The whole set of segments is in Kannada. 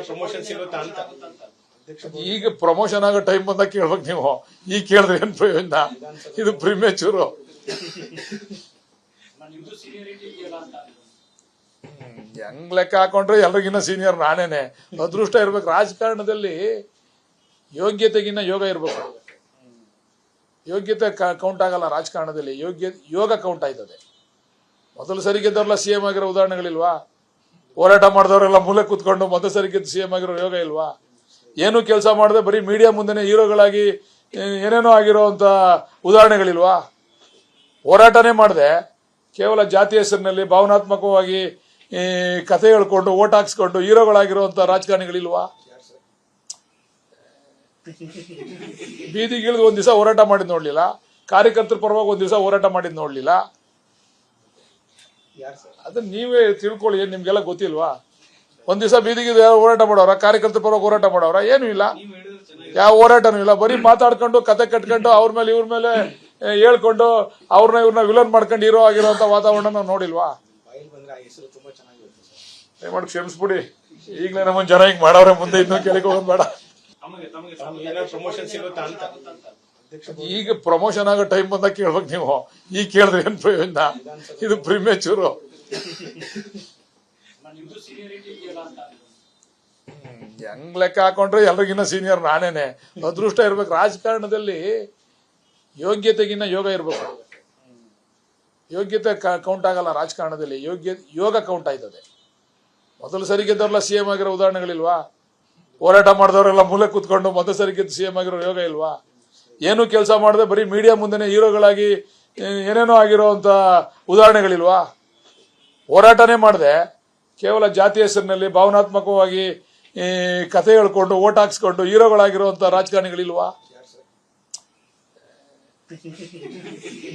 ಪ್ರಮೋಷನ್ ಸಿಗುತ್ತಾ ಅಂತ ಈಗ ಪ್ರಮೋಷನ್ ಆಗೋ ಟೈಮ್ ಬಂದಾಗ ಕೇಳ್ಬೇಕು ನೀವು. ಈಗ ಕೇಳಿದ್ರೆ ಏನ್ ಪ್ರಯೋಜನ? ಇದು ಪ್ರಿಮೇಚೂರು. ಹೆಂಗ್ ಲೆಕ್ಕ ಹಾಕೊಂಡ್ರೆ ಎಲ್ರಿಗಿನ್ನ ಸೀನಿಯರ್ ನಾನೇನೆ. ಅದೃಷ್ಟ ಇರ್ಬೇಕು. ರಾಜಕಾರಣದಲ್ಲಿ ಯೋಗ್ಯತೆಗಿನ್ನ ಯೋಗ ಇರ್ಬೇಕು. ಯೋಗ್ಯತೆ ಕೌಂಟ್ ಆಗಲ್ಲ ರಾಜಕಾರಣದಲ್ಲಿ, ಯೋಗ ಕೌಂಟ್ ಆಯ್ತದೆ. ಮೊದಲು ಸರಿ ಗೆದ್ದವ್ರೆಲ್ಲ CM ಆಗಿರೋ ಉದಾಹರಣೆಗಳಿಲ್ವಾ? ಹೋರಾಟ ಮಾಡಿದವರೆಲ್ಲ ಮೂಲೆ ಕೂತ್ಕೊಂಡು ಮೊದಲು ಸರಿ ಗೆದ್ದು CM ಆಗಿರೋ ಯೋಗ ಇಲ್ವಾ? ಏನು ಕೆಲಸ ಮಾಡದೆ ಬರೀ ಮೀಡಿಯಾ ಮುಂದೆನೆ ಹೀರೋಗಳಾಗಿ ಏನೇನೋ ಆಗಿರೋಂಥ ಉದಾಹರಣೆಗಳಿಲ್ವಾ? ಹೋರಾಟನೇ ಮಾಡದೆ ಕೇವಲ ಜಾತಿ ಹೆಸರಿನಲ್ಲಿ ಭಾವನಾತ್ಮಕವಾಗಿ ಕಥೆ ಹೇಳ್ಕೊಂಡು ಓಟ್ ಹಾಕ್ಸ್ಕೊಂಡು ಹೀರೋಗಳಾಗಿರುವಂತ ರಾಜಕಾರಣಿಗಳಿಲ್ವಾ? ಬೀದಿಗಿಳಿದು ಒಂದ್ ದಿವಸ ಹೋರಾಟ ಮಾಡಿದ್ ನೋಡ್ಲಿಲ್ಲ. ಕಾರ್ಯಕರ್ತರ ಪರವಾಗಿ ಒಂದ್ ದಿವಸ ಹೋರಾಟ ಮಾಡಿದ್ ನೋಡ್ಲಿಲ್ಲ. ಅದನ್ನ ನೀವೇ ತಿಳ್ಕೊಳ್ಳಿ. ಏನ್ ನಿಮ್ಗೆಲ್ಲ ಗೊತ್ತಿಲ್ವಾ? ಒಂದ್ ದಿವಸ ಬೀದಿಗೆ ಹೋರಾಟ ಮಾಡೋರ, ಕಾರ್ಯಕರ್ತರ ಪರವಾಗಿ ಹೋರಾಟ ಮಾಡೋರ? ಏನು ಇಲ್ಲ, ಯಾವ ಹೋರಾಟನೂ ಇಲ್ಲ. ಬರೀ ಮಾತಾಡ್ಕೊಂಡು ಕತೆ ಕಟ್ಕೊಂಡು ಅವ್ರ ಮೇಲೆ ಇವ್ರ ಮೇಲೆ ಹೇಳ್ಕೊಂಡು ಇವ್ರನ್ನ ವಿಲನ್ ಮಾಡ್ಕೊಂಡು ಹೀರೋ ಆಗಿರೋಂಥ ವಾತಾವರಣ ನಾವು ನೋಡಿಲ್ವಾ? ದಯಮಾಡಿ ಕ್ಷಮಿಸ್ಬಿಡಿ. ಈಗಲೇ ನಮ್ಮನ್ನ ಜನ ಹಿಂಗ್ ಮಾಡವ್ರೆ, ಮುಂದೆ ಇನ್ನೂ ಕೆಳಗೆ ಹೋಗೋದು ಬೇಡ. ಪ್ರಮೋಷನ್ ಸಿಗುತ್ತಾ ಅಂತ ಈಗ ಪ್ರಮೋಷನ್ ಆಗೋ ಟೈಮ್ ಬಂದಾಗ ಕೇಳ್ಬೇಕು ನೀವು. ಈಗ ಕೇಳಿದ್ರೆ ಏನ್ ಪ್ರಯೋಜನ? ಇದು ಪ್ರಿಮೇಚೂರು. ಹೆಂಗ್ ಲೆಕ್ಕ ಹಾಕೊಂಡ್ರೆ ಎಲ್ರಿಗಿನ್ನ ಸೀನಿಯರ್ ನಾನೇನೆ. ಅದೃಷ್ಟ ಇರ್ಬೇಕು. ರಾಜಕಾರಣದಲ್ಲಿ ಯೋಗ್ಯತೆಗಿನ್ನ ಯೋಗ ಇರ್ಬೇಕು. ಯೋಗ್ಯತೆ ಕೌಂಟ್ ಆಗಲ್ಲ ರಾಜಕಾರಣದಲ್ಲಿ, ಯೋಗ ಕೌಂಟ್ ಆಯ್ತದೆ. ಮೊದಲು ಸರಿ ಗೆದ್ದವ್ರೆಲ್ಲ CM ಆಗಿರೋ ಉದಾಹರಣೆಗಳಿಲ್ವಾ? ಹೋರಾಟ ಮಾಡಿದವರೆಲ್ಲ ಮೂಲೆ ಕೂತ್ಕೊಂಡು ಮೊದಲು ಸರಿ ಗೆದ್ದು CM ಆಗಿರೋ ಯೋಗ ಇಲ್ವಾ? ಏನು ಕೆಲಸ ಮಾಡದೆ ಬರೀ ಮೀಡಿಯಾ ಮುಂದೆನೆ ಹೀರೋಗಳಾಗಿ ಏನೇನೋ ಆಗಿರೋಂಥ ಉದಾಹರಣೆಗಳಿಲ್ವಾ? ಹೋರಾಟನೇ ಮಾಡದೆ ಕೇವಲ ಜಾತಿ ಹೆಸರಿನಲ್ಲಿ ಭಾವನಾತ್ಮಕವಾಗಿ ಕಥೆ ಹೇಳ್ಕೊಂಡು ಓಟ್ ಹಾಕ್ಸ್ಕೊಂಡು ಹೀರೋಗಳಾಗಿರುವಂತ ರಾಜಕಾರಣಿಗಳಿಲ್ವಾ?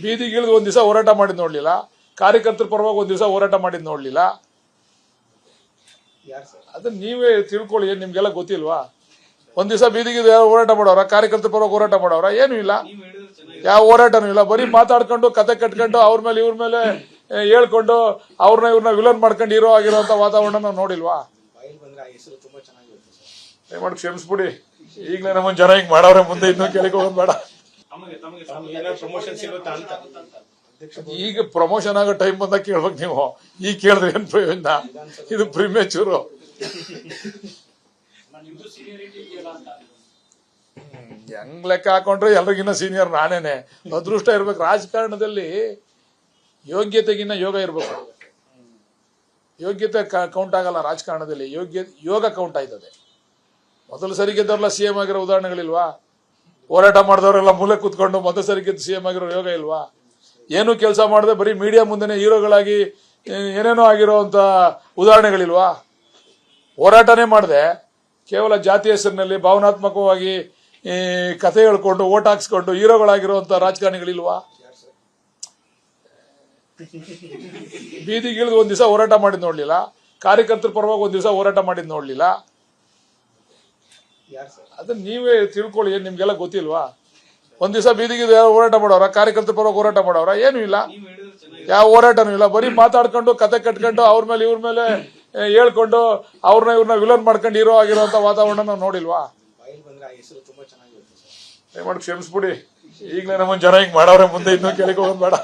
ಬೀದಿಗಿಳಿದು ಒಂದ್ ದಿವಸ ಹೋರಾಟ ಮಾಡಿದ್ ನೋಡ್ಲಿಲ್ಲ. ಕಾರ್ಯಕರ್ತರ ಪರವಾಗಿ ಒಂದ್ ದಿವಸ ಹೋರಾಟ ಮಾಡಿದ್ ನೋಡ್ಲಿಲ್ಲ. ಅದನ್ನ ನೀವೇ ತಿಳ್ಕೊಳ್ಳಿ. ಏನ್ ನಿಮ್ಗೆಲ್ಲ ಗೊತ್ತಿಲ್ವಾ? ಒಂದ್ ದಿವಸ ಬೀದಿಗೆ ಹೋರಾಟ ಮಾಡೋರ, ಕಾರ್ಯಕರ್ತರ ಪರವಾಗಿ ಹೋರಾಟ ಮಾಡೋರ? ಏನು ಇಲ್ಲ, ಯಾವ ಹೋರಾಟನೂ ಇಲ್ಲ. ಬರೀ ಮಾತಾಡ್ಕೊಂಡು ಕತೆ ಕಟ್ಕೊಂಡು ಅವ್ರ ಮೇಲೆ ಇವ್ರ ಮೇಲೆ ಹೇಳ್ಕೊಂಡು ಇವ್ರನ್ನ ವಿಲನ್ ಮಾಡ್ಕೊಂಡು ಹೀರೋ ಆಗಿರೋಂಥ ವಾತಾವರಣ ನಾವು ನೋಡಿಲ್ವಾ? ದಯಮಾಡಿ ಕ್ಷಮಿಸ್ಬಿಡಿ. ಈಗಲೇ ನಮ್ಮನ್ನ ಜನ ಹಿಂಗ್ ಮಾಡವ್ರೆ, ಮುಂದೆ ಇನ್ನೂ ಕೆಳಗೆ ಹೋಗೋದು ಬೇಡ. ಪ್ರಮೋಷನ್ ಸಿಗುತ್ತಾ ಅಂತ ಈಗ ಪ್ರಮೋಷನ್ ಆಗೋ ಟೈಮ್ ಬಂದಾಗ ಕೇಳ್ಬೇಕು ನೀವು. ಈಗ ಕೇಳಿದ್ರೆ ಏನ್ ಪ್ರಯೋಜನ? ಇದು ಪ್ರಿಮೇಚೂರು. ಹೆಂಗ್ ಲೆಕ್ಕ ಹಾಕೊಂಡ್ರೆ ಎಲ್ರಿಗಿನ್ನ ಸೀನಿಯರ್ ನಾನೇನೆ. ಅದೃಷ್ಟ ಇರ್ಬೇಕು. ರಾಜಕಾರಣದಲ್ಲಿ ಯೋಗ್ಯತೆಗಿನ್ನ ಯೋಗ ಇರ್ಬೇಕು. ಯೋಗ್ಯತೆ ಕೌಂಟ್ ಆಗಲ್ಲ ರಾಜಕಾರಣದಲ್ಲಿ, ಯೋಗ ಕೌಂಟ್ ಆಯ್ತದೆ. ಮೊದಲು ಸರಿ ಗೆದ್ದವ್ರೆಲ್ಲ CM ಆಗಿರೋ ಉದಾಹರಣೆಗಳಿಲ್ವಾ? ಹೋರಾಟ ಮಾಡಿದವರೆಲ್ಲ ಮೂಲೆ ಕೂತ್ಕೊಂಡು ಮೊದಲು ಸರಿ ಗೆದ್ದು CM ಆಗಿರೋ ಯೋಗ ಇಲ್ವಾ? ಏನು ಕೆಲಸ ಮಾಡದೆ ಬರೀ ಮೀಡಿಯಾ ಮುಂದೆನೆ ಹೀರೋಗಳಾಗಿ ಏನೇನೋ ಆಗಿರೋಂಥ ಉದಾಹರಣೆಗಳಿಲ್ವಾ? ಹೋರಾಟನೇ ಮಾಡದೆ ಕೇವಲ ಜಾತಿ ಹೆಸರಿನಲ್ಲಿ ಭಾವನಾತ್ಮಕವಾಗಿ ಕಥೆ ಹೇಳ್ಕೊಂಡು ಓಟ್ ಹಾಕ್ಸ್ಕೊಂಡು ಹೀರೋಗಳಾಗಿರುವಂತ ರಾಜಕಾರಣಿಗಳಿಲ್ವಾ? ಬೀದಿಗಿಳಿದು ಒಂದ್ ದಿವಸ ಹೋರಾಟ ಮಾಡಿದ್ ನೋಡ್ಲಿಲ್ಲ. ಕಾರ್ಯಕರ್ತರ ಪರವಾಗಿ ಒಂದ್ ದಿವಸ ಹೋರಾಟ ಮಾಡಿದ್ ನೋಡ್ಲಿಲ್ಲ. ಅದನ್ನ ನೀವೇ ತಿಳ್ಕೊಳ್ಳಿ. ಏನ್ ನಿಮ್ಗೆಲ್ಲ ಗೊತ್ತಿಲ್ವಾ? ಒಂದ್ ದಿವಸ ಬೀದಿಗೆ ಹೋರಾಟ ಮಾಡೋರ, ಕಾರ್ಯಕರ್ತರ ಪರವಾಗಿ ಹೋರಾಟ ಮಾಡೋರ? ಏನು ಇಲ್ಲ, ಯಾವ ಹೋರಾಟನೂ ಇಲ್ಲ. ಬರೀ ಮಾತಾಡ್ಕೊಂಡು ಕತೆ ಕಟ್ಕೊಂಡು ಅವ್ರ ಮೇಲೆ ಇವ್ರ ಮೇಲೆ ಹೇಳ್ಕೊಂಡು ಇವ್ರನ್ನ ವಿಲನ್ ಮಾಡ್ಕೊಂಡು ಹೀರೋ ಆಗಿರೋಂಥ ವಾತಾವರಣ ನಾವು ನೋಡಿಲ್ವಾ? ದಯಮಾಡಿ ಕ್ಷಮಿಸ್ಬಿಡಿ. ಈಗಲೇ ನಮ್ಮನ್ನ ಜನ ಹಿಂಗ್ ಮಾಡವ್ರೆ, ಮುಂದೆ ಇನ್ನೂ ಕೆಳಗೆ ಹೋಗೋದು ಬೇಡ.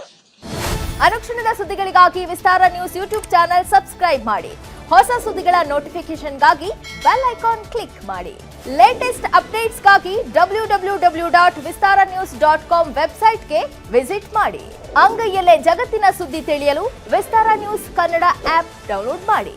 ಅನುಕ್ಷಣದ ಸುದ್ದಿಗಳಿಗಾಗಿ ವಿಸ್ತಾರ ನ್ಯೂಸ್ ಯೂಟ್ಯೂಬ್ ಚಾನೆಲ್ ಸಬ್ಸ್ಕ್ರೈಬ್ ಮಾಡಿ. ಹೊಸ ಸುದ್ದಿಗಳ ನೋಟಿಫಿಕೇಶನ್ಗಾಗಿ ಬೆಲ್ ಐಕಾನ್ ಕ್ಲಿಕ್ ಮಾಡಿ. ಲೇಟೆಸ್ಟ್ ಅಪ್ಡೇಟ್ಸ್ಗಾಗಿ www.vistaranews.com ವೆಬ್ಸೈಟ್ಗೆ ವಿಸಿಟ್ ಮಾಡಿ. ಅಂಗೈಯಲ್ಲೇ ಜಗತ್ತಿನ ಸುದ್ದಿ ತಿಳಿಯಲು ವಿಸ್ತಾರ ನ್ಯೂಸ್ ಕನ್ನಡ ಆಪ್ ಡೌನ್ಲೋಡ್ ಮಾಡಿ.